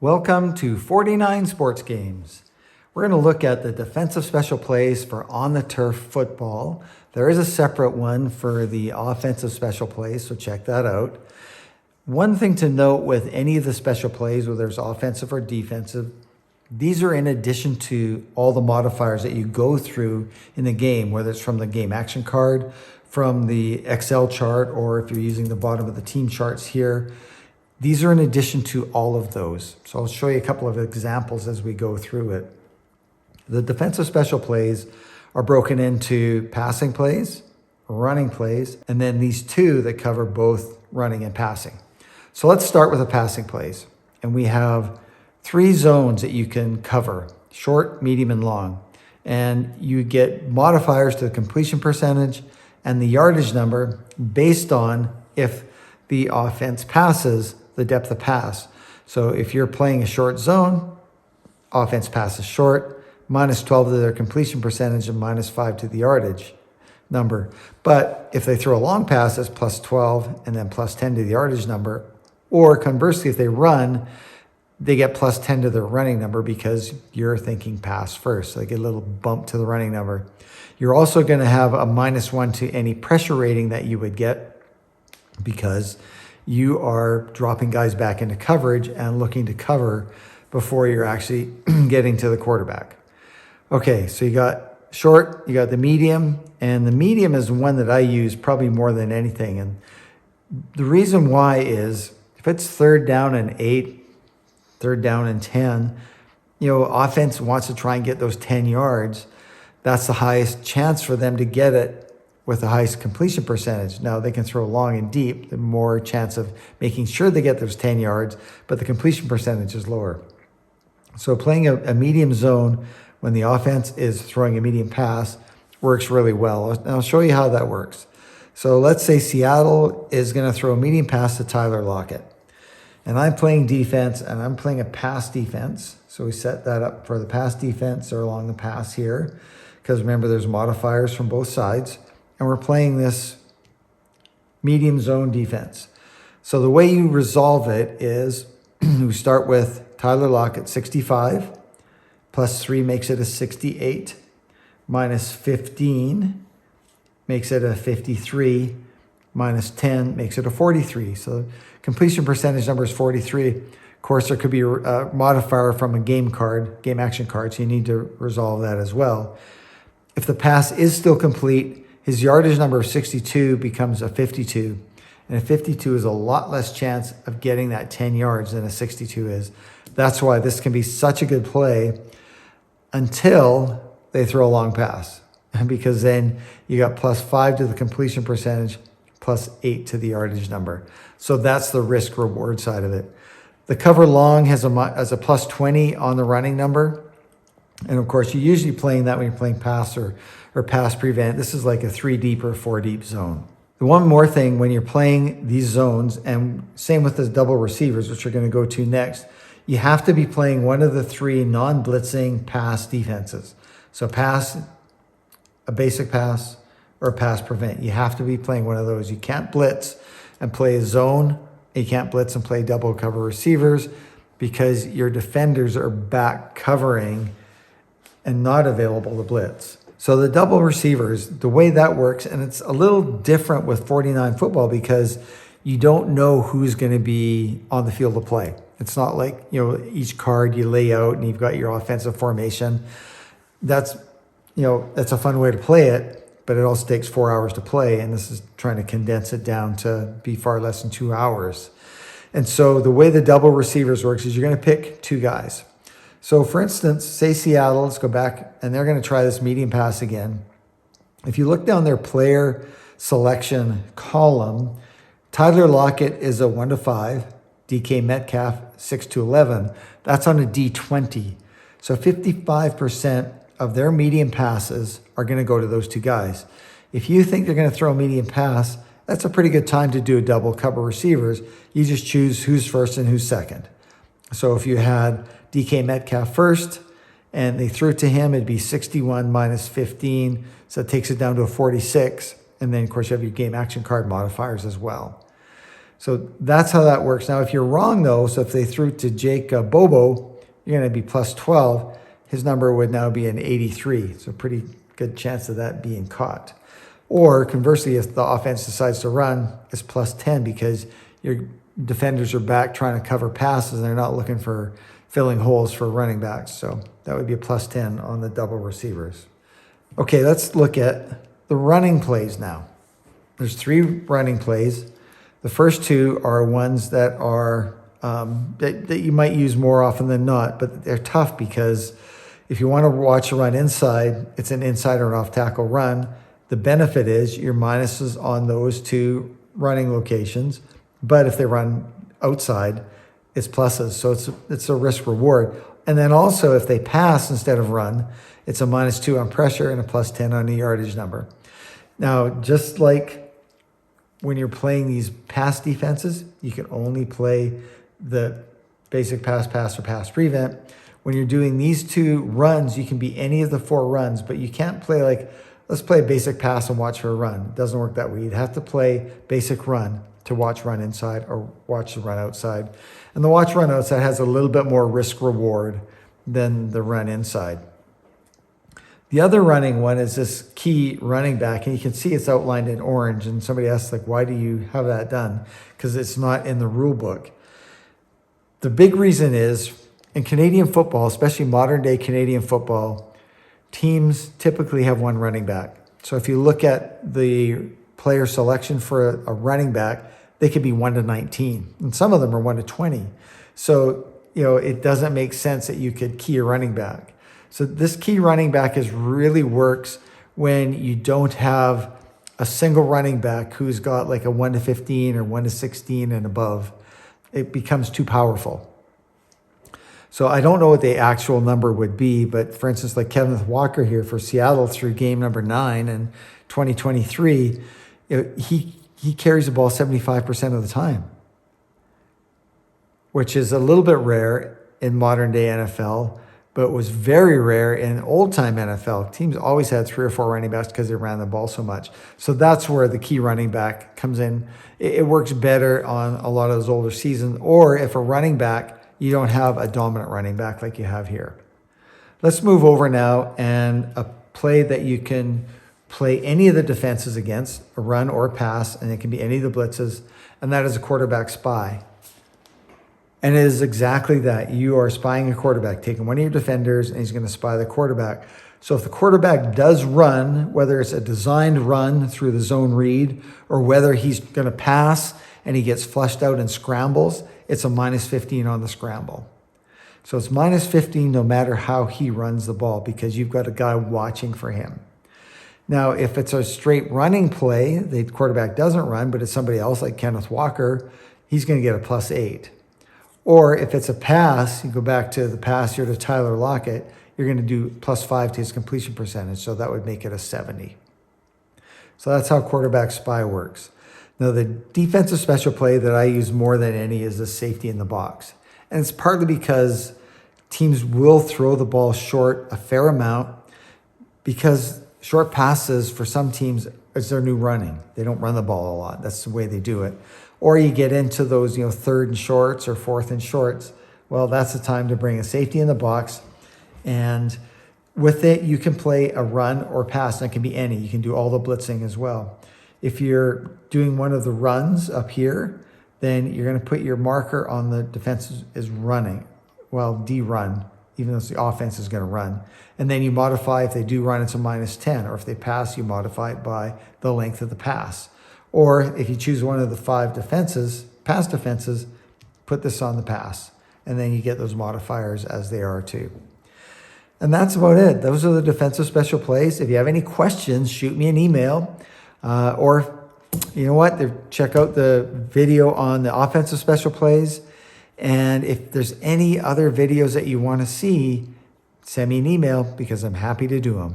Welcome to 49 Sports Games. We're going to look at the defensive special plays for on-the-turf football. There is a separate one for the offensive special plays, so check that out. One thing to note with any of the special plays, whether it's offensive or defensive, these are in addition to all the modifiers that you go through in the game, whether it's from the game action card, from the Excel chart, or if you're using the bottom of the team charts here. These are in addition to all of those. So I'll show you a couple of examples as we go through it. The defensive special plays are broken into passing plays, running plays, and then these two that cover both running and passing. So let's start with the passing plays. And we have 3 zones that you can cover: short, medium, and long. And you get modifiers to the completion percentage and the yardage number based on if the offense passes the depth of pass. So if you're playing a short zone, offense passes short, -12 to their completion percentage and -5 to the yardage number. But if they throw a long pass, it's +12 and then +10 to the yardage number. Or conversely, if they run, they get +10 to their running number because you're thinking pass first. So they get a little bump to the running number. You're also going to have a -1 to any pressure rating that you would get because you are dropping guys back into coverage and looking to cover before you're actually getting to the quarterback. Okay, so you got short, you got the medium, and the medium is one that I use probably more than anything. And the reason why is if it's 3rd down and 8, 3rd down and 10, offense wants to try and get those 10 yards. That's the highest chance for them to get it with the highest completion percentage. Now, they can throw long and deep, the more chance of making sure they get those 10 yards, but the completion percentage is lower. So playing a medium zone when the offense is throwing a medium pass works really well. And I'll show you how that works. So let's say Seattle is going to throw a medium pass to Tyler Lockett. And I'm playing defense, and I'm playing a pass defense. So we set that up for the pass defense or along the pass here. Because remember, there's modifiers from both sides. And we're playing this medium zone defense. So the way you resolve it is we start with Tyler Lockett 65, +3 makes it a 68, -15 makes it a 53, -10 makes it a 43. So completion percentage number is 43. Of course, there could be a modifier from a game action card, so you need to resolve that as well. If the pass is still complete, his yardage number of 62 becomes a 52. And a 52 is a lot less chance of getting that 10 yards than a 62 is. That's why this can be such a good play until they throw a long pass. Because then you got +5 to the completion percentage, +8 to the yardage number. So that's the risk reward side of it. The cover long has a +20 on the running number. And of course, you're usually playing that when you're playing pass or pass prevent. This is like a 3 deep or 4 deep zone. The one more thing when you're playing these zones, and same with the double receivers, which we're going to go to next, you have to be playing one of the 3 non-blitzing pass defenses. So pass, a basic pass, or pass prevent. You have to be playing one of those. You can't blitz and play a zone. You can't blitz and play double cover receivers because your defenders are back covering and not available to blitz. So the double receivers, the way that works, and it's a little different with 49 football because you don't know who's going to be on the field to play. It's not like, each card you lay out and you've got your offensive formation. That's a fun way to play it, but it also takes 4 hours to play. And this is trying to condense it down to be far less than 2 hours. And so the way the double receivers works is you're going to pick 2 guys. So for instance, say Seattle, let's go back, and they're going to try this medium pass again. If you look down their player selection column, Tyler Lockett is a 1 to 5, DK Metcalf 6 to 11. That's on a D20. So 55% of their medium passes are going to go to those 2 guys. If you think they're going to throw a medium pass, that's a pretty good time to do a double cover receivers. You just choose who's first and who's second. So if you had DK Metcalf first and they threw it to him, it'd be 61 -15. So it takes it down to a 46. And then, of course, you have your game action card modifiers as well. So that's how that works. Now, if you're wrong though, so if they threw to Jake Bobo, you're going to be plus 12. His number would now be an 83. So pretty good chance of that being caught. Or conversely, if the offense decides to run, it's plus 10 because your defenders are back trying to cover passes and they're not looking for filling holes for running backs. So that would be a plus 10 on the double receivers. Okay, let's look at the running plays now. There's 3 running plays. The first 2 are ones that are that you might use more often than not, but they're tough because if you want to watch a run inside, it's an inside or an off tackle run. The benefit is your minuses on those 2 running locations, but if they run outside, it's pluses. So it's a risk reward. And then also if they pass instead of run, it's a -2 on pressure and a plus 10 on the yardage number. Now, just like when you're playing these pass defenses, you can only play the basic pass, or pass prevent. When you're doing these 2 runs, you can be any of the 4 runs, but you can't play like, let's play basic pass and watch for a run. It doesn't work that way. You'd have to play basic run to watch run inside or watch the run outside. And the watch run outside has a little bit more risk reward than the run inside. The other running one is this key running back, and you can see it's outlined in orange. And somebody asks, like, why do you have that done? Because it's not in the rule book. The big reason is in Canadian football, especially modern day Canadian football, teams typically have 1 running back. So if you look at the player selection for a running back, they could be 1 to 19, and some of them are 1 to 20. So, it doesn't make sense that you could key a running back. So this key running back really works when you don't have a single running back who's got like a 1 to 15 or 1 to 16 and above. It becomes too powerful. So I don't know what the actual number would be, but for instance, like Kenneth Walker here for Seattle through game number 9 in 2023, he carries the ball 75% of the time, which is a little bit rare in modern day NFL, but was very rare in old time NFL. Teams always had 3 or 4 running backs because they ran the ball so much. So that's where the key running back comes in. It works better on a lot of those older seasons, or if a running back, you don't have a dominant running back like you have here. Let's move over now and a play that you can play any of the defenses against, a run or a pass, and it can be any of the blitzes, and that is a quarterback spy. And it is exactly that. You are spying a quarterback, taking one of your defenders, and he's going to spy the quarterback. So if the quarterback does run, whether it's a designed run through the zone read or whether he's going to pass and he gets flushed out and scrambles, it's a -15 on the scramble. So it's -15 no matter how he runs the ball because you've got a guy watching for him. Now, if it's a straight running play, the quarterback doesn't run, but it's somebody else like Kenneth Walker, he's going to get a +8. Or if it's a pass, you go back to the pass here to Tyler Lockett, you're going to do +5 to his completion percentage. So that would make it a 70. So that's how quarterback spy works. Now, the defensive special play that I use more than any is the safety in the box. And it's partly because teams will throw the ball short a fair amount because short passes for some teams is their new running. They don't run the ball a lot. That's the way they do it. Or you get into those, 3rd and shorts or 4th and shorts. Well, that's the time to bring a safety in the box. And with it, you can play a run or pass, and it can be any. You can do all the blitzing as well. If you're doing one of the runs up here, then you're going to put your marker on the defense is running. Well, D-run, even though the offense is going to run. And then you modify, if they do run, it's a -10. Or if they pass, you modify it by the length of the pass. Or if you choose one of the 5 defenses, pass defenses, put this on the pass. And then you get those modifiers as they are too. And that's about it. Those are the defensive special plays. If you have any questions, shoot me an email. Or, you know what, check out the video on the offensive special plays. And if there's any other videos that you want to see, send me an email because I'm happy to do them.